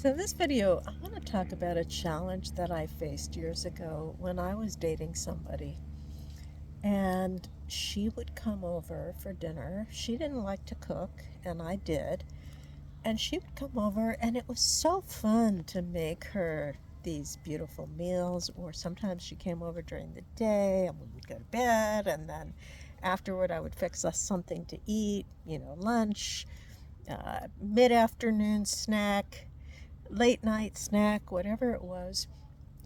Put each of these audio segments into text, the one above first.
So in this video, I want to talk about a challenge that I faced years ago when I was dating somebody. And she would come over for dinner. She didn't like to cook, and I did. And she would come over, and it was so fun to make her these beautiful meals. Or sometimes she came over during the day, and we would go to bed, and then afterward I would fix us something to eat, lunch, mid-afternoon snack, late night snack, whatever it was.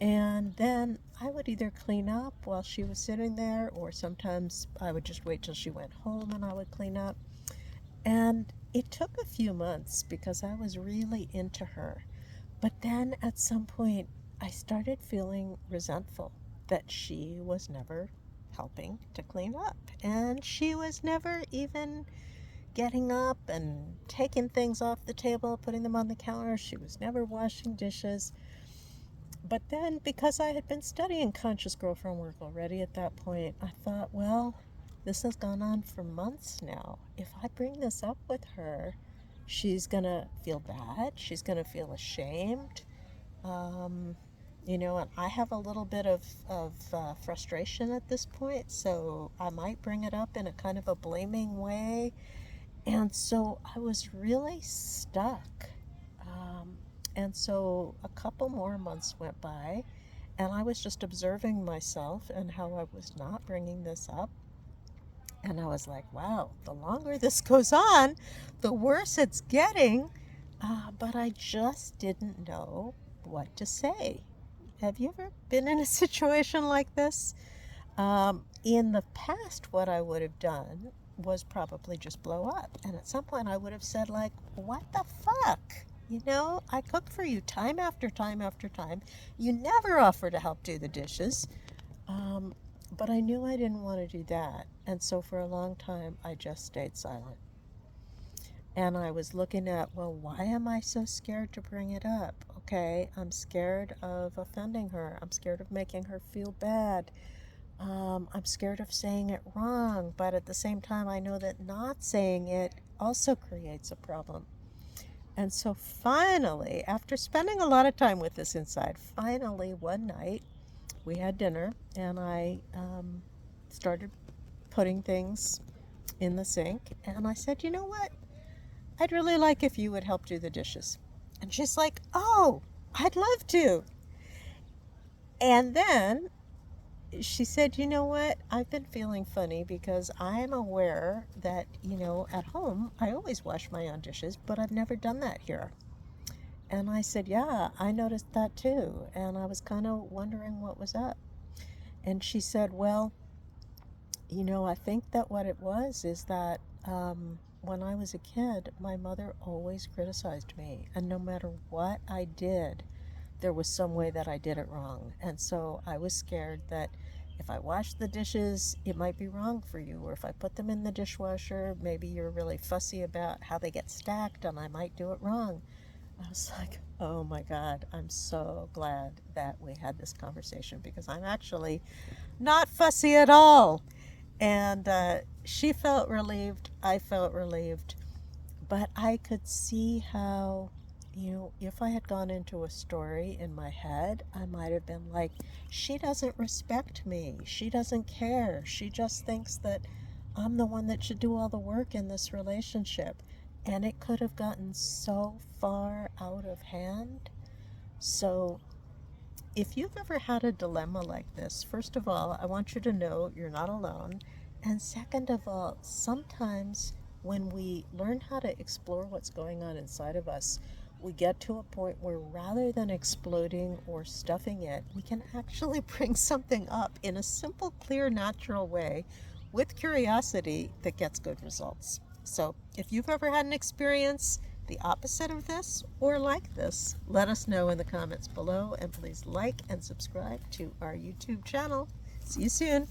And then I would either clean up while she was sitting there, or sometimes I would just wait till she went home and I would clean up. And it took a few months because I was really into her. But then at some point, I started feeling resentful that she was never helping to clean up. And she was never even getting up and taking things off the table, putting them on the counter. She was never washing dishes. But then, because I had been studying conscious girlfriend work already at that point, I thought, well, this has gone on for months now. If I bring this up with her, she's going to feel bad. She's going to feel ashamed. Um, and I have a little bit of frustration at this point, so I might bring it up in a kind of a blaming way. And so I was really stuck. Um, and so a couple more months went by, and I was just observing myself and how I was not bringing this up. And I was like, wow, the longer this goes on, the worse it's getting. But I just didn't know what to say. Have you ever been in a situation like this? In the past, what I would have done was probably just blow up. And at some point, I would have said, like, what the fuck? I cook for you time after time after time. You never offer to help do the dishes. Um, but I knew I didn't want to do that. And so for a long time, I just stayed silent. And I was looking at, well, why am I so scared to bring it up? Okay, I'm scared of offending her. I'm scared of making her feel bad. I'm scared of saying it wrong, but at the same time, I know that not saying it also creates a problem. And so finally, after spending a lot of time with this inside, finally one night we had dinner and I started putting things in the sink. And I said, you know what? I'd really like if you would help do the dishes. And she's like, oh, I'd love to. And then she said, you know what? I've been feeling funny because I'm aware that, at home, I always wash my own dishes, but I've never done that here. And I said, yeah, I noticed that too. And I was kind of wondering what was up. And she said, well, I think that what it was is that when I was a kid, my mother always criticized me. And no matter what I did, there was some way that I did it wrong. And so I was scared that if I washed the dishes, it might be wrong for you. Or if I put them in the dishwasher, maybe you're really fussy about how they get stacked and I might do it wrong. I was like, oh my God, I'm so glad that we had this conversation because I'm actually not fussy at all. And she felt relieved. I felt relieved. But I could see how, if I had gone into a story in my head, I might have been like, she doesn't respect me. She doesn't care. She just thinks that I'm the one that should do all the work in this relationship. And it could have gotten so far out of hand. So if you've ever had a dilemma like this, first of all, I want you to know you're not alone. And second of all, sometimes when we learn how to explore what's going on inside of us, we get to a point where rather than exploding or stuffing it, we can actually bring something up in a simple, clear, natural way with curiosity that gets good results. So if you've ever had an experience the opposite of this or like this, let us know in the comments below, and please like and subscribe to our YouTube channel. See you soon.